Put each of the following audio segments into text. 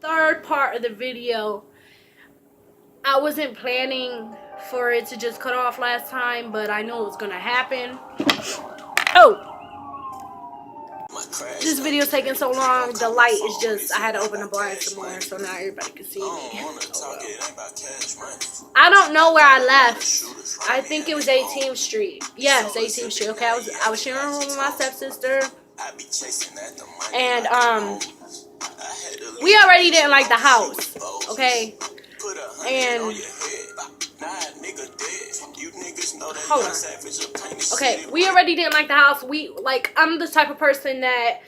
Third part of the video, I wasn't planning for it to just cut off last time, but I knew it was gonna happen. Oh, this video's taking so long. The light is just, I had to open the blinds some more so now everybody can see me. I don't know where I left. I think it was 18th Street. Yes, 18th Street. Okay, I was sharing a room with my stepsister, and we already didn't like the house. Okay, and hold on. Okay, we already didn't like the house. I'm the type of person that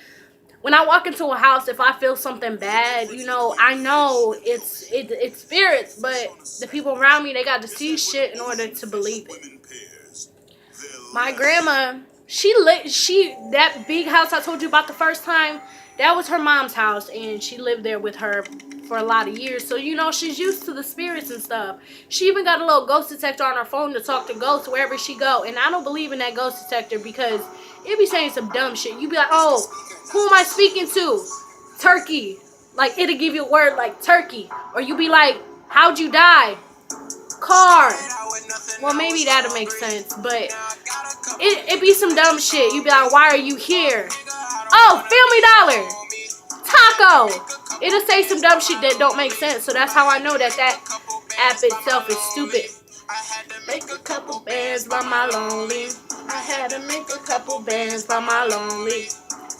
when I walk into a house, if I feel something bad, you know, I know it's spirits, but the people around me, they got to see shit in order to believe it. My grandma, that big house I told you about the first time, that was her mom's house, and she lived there with her for a lot of years. So, you know, she's used to the spirits and stuff. She even got a little ghost detector on her phone to talk to ghosts wherever she go. And I don't believe in that ghost detector because it be saying some dumb shit. You be like, oh, who am I speaking to? Turkey. Like, it'll give you a word like turkey. Or you be like, how'd you die? Car. Well, maybe that'll make sense, but it be some dumb shit. You be like, why are you here? Oh, Family Dollar. Taco. It'll say some dumb shit that don't make sense. So that's how I know that app itself is stupid. Make a couple bands by my lonely. I had to make a couple bands by my lonely.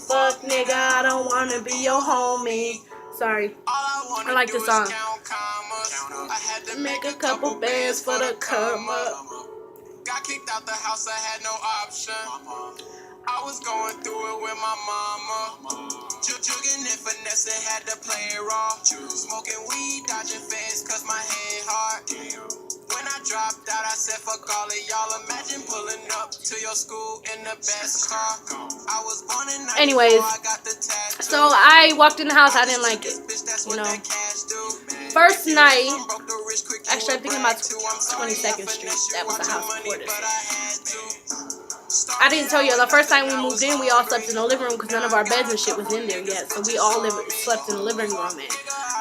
Fuck nigga, I don't wanna be your homie. Sorry. I like this song. I had to make a couple bands for the come up. Got kicked out the house, I had no option. I was going through it with my mama. Jugging and finessing, had to play it raw. Smoking weed, dodging fence, cause my head hard. When I dropped out, I said, fuck all of y'all. Imagine pulling up to your school in the best car. I was born in 94, anyways, I got the tattoo. So I walked in the house, I didn't like it. You know. First night, actually I'm thinking about 22nd Street. That was the house before this. I didn't tell you, the first time we moved in, we all slept in the living room because none of our beds and shit was in there yet. So we all slept in the living room. And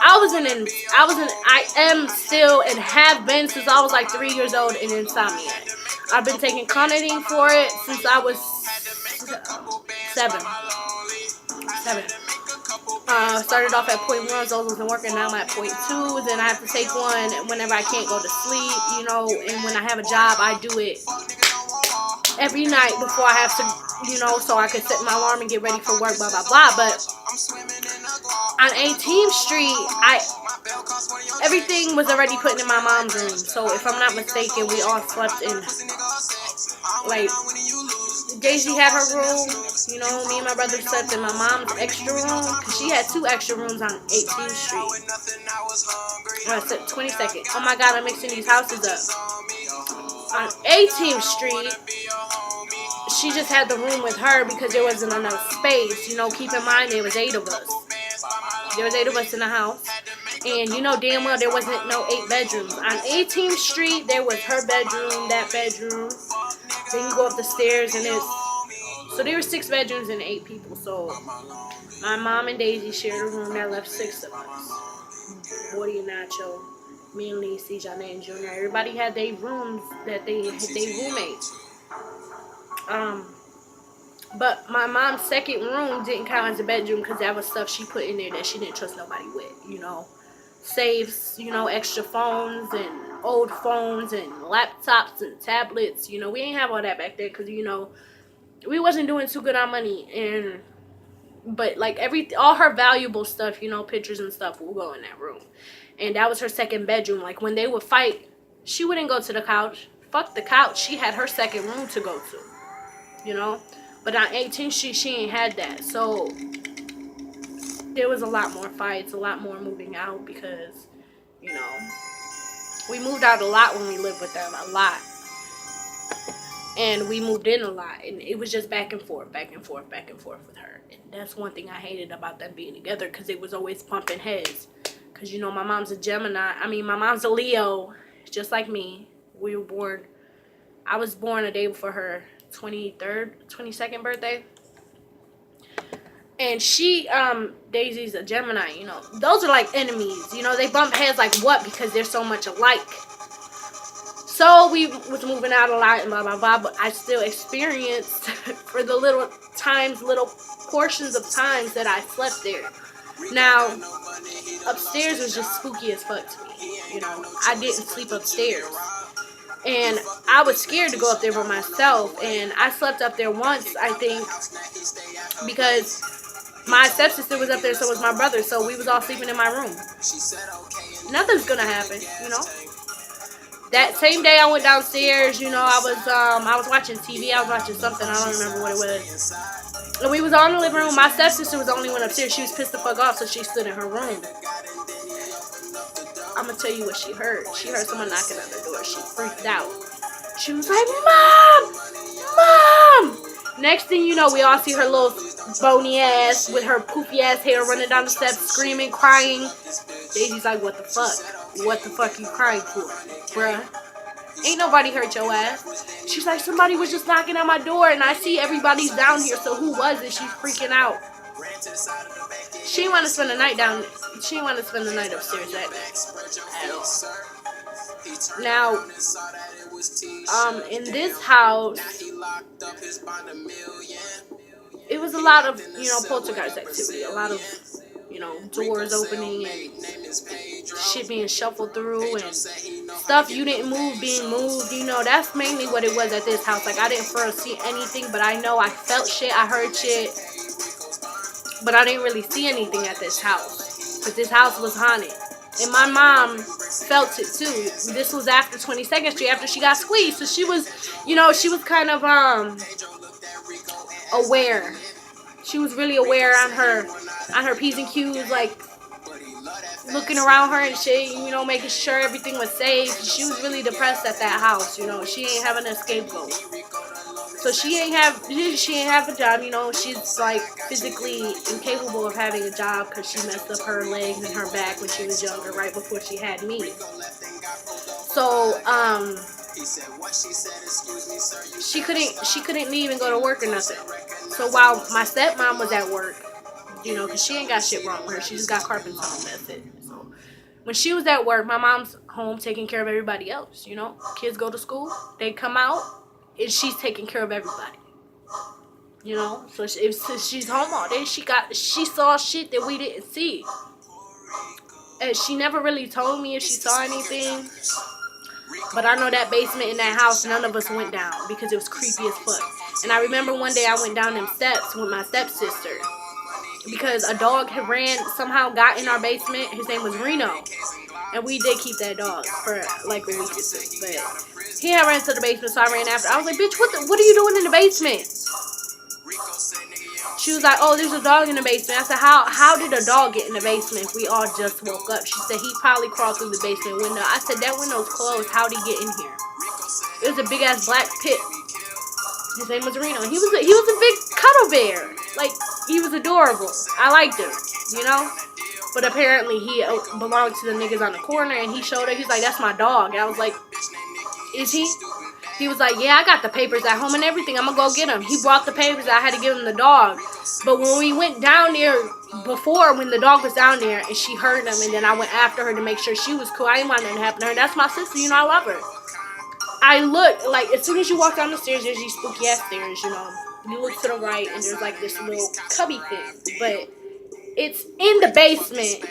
I am still and have been since I was like 3 years old in insomnia. I've been taking clonidine for it since I was 7. Started off at 0.1, so I wasn't working. Now I'm at 0.2. Then I have to take one whenever I can't go to sleep, you know. And when I have a job, I do it every night before I have to, you know, so I can set my alarm and get ready for work, blah, blah, blah. But on 18th Street, everything was already put in my mom's room. So if I'm not mistaken, we all slept in, like, Daisy had her room, you know, me and my brother slept in my mom's extra room, because she had 2 extra rooms on 18th Street. 22nd. Oh my God, I'm mixing these houses up. On 18th Street, she just had the room with her because there wasn't enough space. You know, keep in mind there was 8 of us. There was 8 of us in the house. And you know damn well there wasn't no 8 bedrooms. On 18th Street, there was her bedroom, that bedroom. Then you go up the stairs and so there were 6 bedrooms and 8 people. So my mom and Daisy shared a room that left 6 of us. Woody and Nacho, me and Lacey, Johnny and Junior. Everybody had their rooms that they roommates. But my mom's second room didn't count as a bedroom because that was stuff she put in there that she didn't trust nobody with, you know. Safes, you know, extra phones and old phones and laptops and tablets. You know, we didn't have all that back there because, you know, we wasn't doing too good on money. But like all her valuable stuff, you know, pictures and stuff will go in that room. And that was her second bedroom. Like when they would fight, she wouldn't go to the couch. Fuck the couch. She had her second room to go to, you know. But on 18th Street, she ain't had that. So there was a lot more fights, a lot more moving out because, you know, we moved out a lot when we lived with them, a lot. And we moved in a lot. And it was just back and forth, back and forth, back and forth with her. And that's one thing I hated about them being together because it was always bumping heads. Because, you know, my mom's a Gemini. My mom's a Leo, just like me. We were born, I was born a day before her 22nd birthday. And she, Daisy's a Gemini, you know. Those are like enemies, you know. They bump heads like what? Because they're so much alike. So we was moving out a lot and blah, blah, blah. But I still experienced for the little portions of times that I slept there. Now, upstairs was just spooky as fuck to me. You know, I didn't sleep upstairs. And I was scared to go up there by myself. And I slept up there once, I think, because my stepsister was up there, so was my brother. So we was all sleeping in my room. Nothing's gonna happen, you know. That same day I went downstairs, you know, I was watching TV, I was watching something, I don't remember what it was. And we was all in the living room. My stepsister was the only one upstairs. She was pissed the fuck off, so she stood in her room. I'm gonna tell you what she heard. She heard someone knocking on the door. She freaked out. She was like, Mom! Mom! Next thing you know, we all see her little bony ass with her poofy ass hair running down the steps, screaming, crying. Daisy's like, what the fuck? What the fuck you crying for, bruh? Ain't nobody hurt your ass. She's like, somebody was just knocking on my door and I see everybody's down here, so who was it? She's freaking out. She didn't want to spend the night down. She didn't want to spend the night upstairs that night at all. Now, in this house, it was a lot of, you know, poltergeist activity. A lot of, you know, doors opening and shit being shuffled through and stuff you didn't move being moved. You know, that's mainly what it was at this house. Like, I didn't foresee anything, but I know I felt shit. I heard shit. But I didn't really see anything at this house. But this house was haunted. And my mom felt it too. This was after 22nd Street, after she got squeezed. So she was, you know, she was kind of aware. She was really aware on her P's and Q's, like looking around her and shit, you know, making sure everything was safe. She was really depressed at that house, you know. She ain't having an scapegoat. So she ain't have a job, you know. She's like physically incapable of having a job because she messed up her legs and her back when she was younger, right before she had me. So she couldn't leave and go to work or nothing. So while my stepmom was at work, you know, because she ain't got shit wrong with her, she just got carpal tunnel, that's it. So when she was at work, my mom's home taking care of everybody else, you know. Kids go to school, they come out, and she's taking care of everybody, you know. So if she's home all day, she saw shit that we didn't see, and she never really told me if she saw anything. But I know that basement in that house, none of us went down because it was creepy as fuck. And I remember one day I went down them steps with my stepsister because a dog had got in our basement. His name was Reno. And we did keep that dog for like a week or two. But he had ran to the basement, so I ran after. I was like, bitch, what are you doing in the basement? She was like, oh, there's a dog in the basement. I said, how did a dog get in the basement if we all just woke up? She said, he probably crawled through the basement window. I said, that window's closed. How'd he get in here? It was a big-ass black pit. His name was Reno. He was a big cuddle bear. Like, he was adorable. I liked him, you know? But apparently he belonged to the niggas on the corner, and he showed her. He's like, that's my dog. And I was like, is he? He was like, yeah, I got the papers at home and everything. I'm going to go get him. He brought the papers. I had to give him the dog. But when we went down there before, when the dog was down there, and she heard him, and then I went after her to make sure she was cool. I didn't want nothing to happen to her. That's my sister. You know, I love her. I looked, like, as soon as you walk down the stairs, there's these spooky-ass stairs, you know. You look to the right, and there's, like, this little cubby thing. But it's in the basement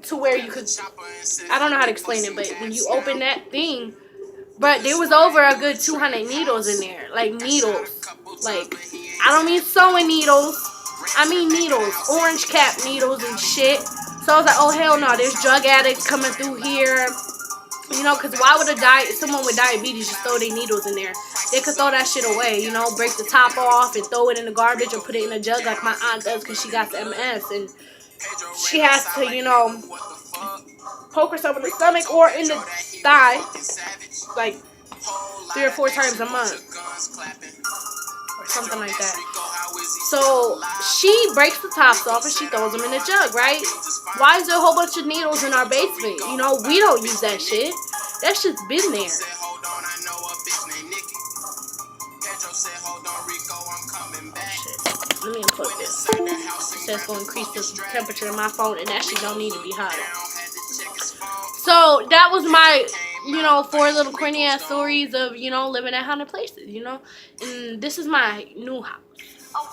to where you could, I don't know how to explain it, but when you open that thing, but there was over a good 200 needles in there. Like, needles. Like, I don't mean sewing needles. I mean needles. Orange cap needles and shit. So I was like, oh, hell no. There's drug addicts coming through here. You know, because why would someone with diabetes just throw their needles in there? They could throw that shit away, you know, break the top off and throw it in the garbage or put it in a jug like my aunt does because she got the MS. And she has to, you know, poke herself in the stomach or in the thigh like 3 or 4 times a month or something like that. So she breaks the tops off and she throws them in the jug, right? Why is there a whole bunch of needles in our basement? You know, we don't use that shit. That shit's been there. Oh, shit. Let me unplug this. It says it's going to increase the temperature of my phone, and that shit don't need to be hotter. So that was my, 4 little corny ass stories of, living at haunted places, And this is my new house.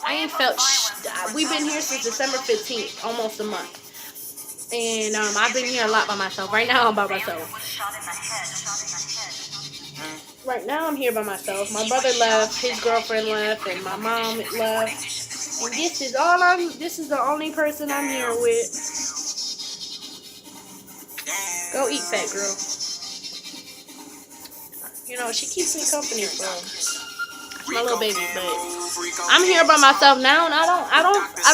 I ain't felt we've been here since December 15th, almost a month. And I've been here a lot by myself. Right now I'm by myself. Right now I'm here by myself. My brother left, his girlfriend left, and my mom left. And this is the only person I'm here with. Go eat, fat girl. She keeps me company for my little baby, but I'm here by myself now, and I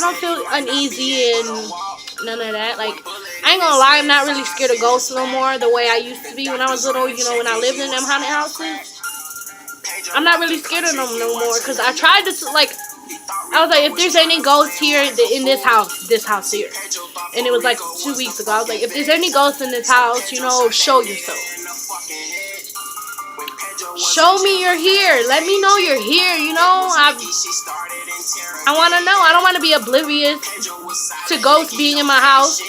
don't feel uneasy and none of that. Like, I ain't gonna lie, I'm not really scared of ghosts no more the way I used to be when I was little. When I lived in them haunted houses, I'm not really scared of them no more, because I tried to, I was like, if there's any ghosts here in this house here, and it was like 2 weeks ago, I was like, if there's any ghosts in this house, show yourself. Show me you're here. Let me know you're here, I want to know. I don't want to be oblivious to ghosts being in my house,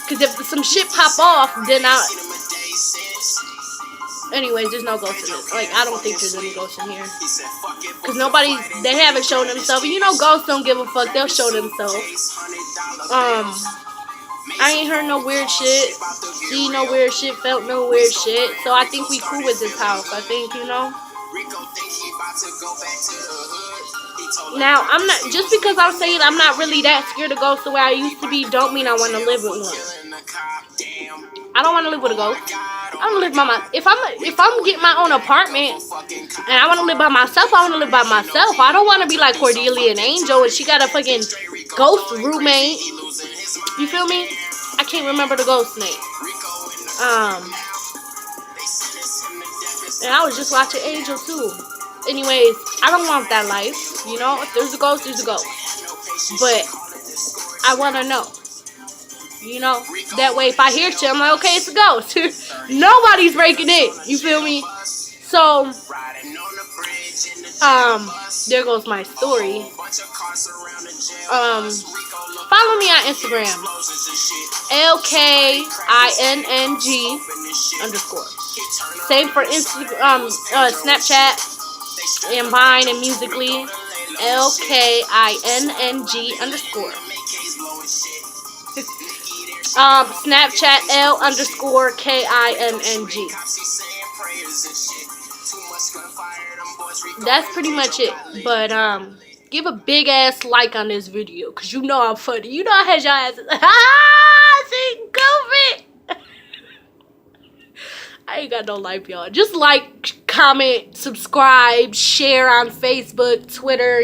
because if some shit pop off, then anyways, there's no ghosts in this. Like, I don't think there's any ghosts in here, because they haven't shown themselves. And ghosts don't give a fuck. They'll show themselves. I ain't heard no weird shit, see no weird shit, felt no weird shit. So I think we cool with this house. I think, Now, I'm not, just because I'm saying I'm not really that scared of ghosts the way I used to be, don't mean I want to live with one. I don't want to live with a ghost. I want to live by myself. If I'm getting my own apartment and I want to live by myself, I want to live by myself. I don't want to be like Cordelia and Angel and she got a fucking ghost roommate. You feel me? I can't remember the ghost name. And I was just watching Angel too. Anyways, I don't want that life. If there's a ghost, there's a ghost. But I want to know. That way if I hear shit, I'm like, okay, it's a ghost. Nobody's breaking in. You feel me? So, there goes my story. Follow me on Instagram. LKINNG_. Same for Instagram, Snapchat, and Vine, and Musically. LKINNG_. Snapchat L_KINNG. That's pretty much it. But give a big ass like on this video, cause I'm funny. I had your asses. See, COVID. I ain't got no life, y'all. Just like, comment, subscribe, share on Facebook, Twitter,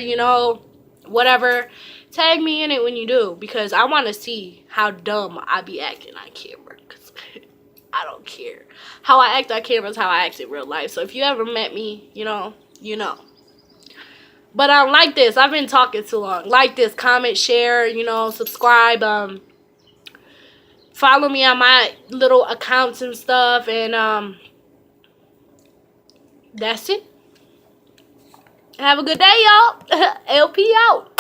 whatever. Tag me in it when you do, because I want to see how dumb I be acting on camera. Cause I don't care. How I act on camera is how I act in real life. So if you ever met me, you know. But like this. I've been talking too long. Like this, comment, share, subscribe. Follow me on my little accounts and stuff. And that's it. Have a good day, y'all. LP out.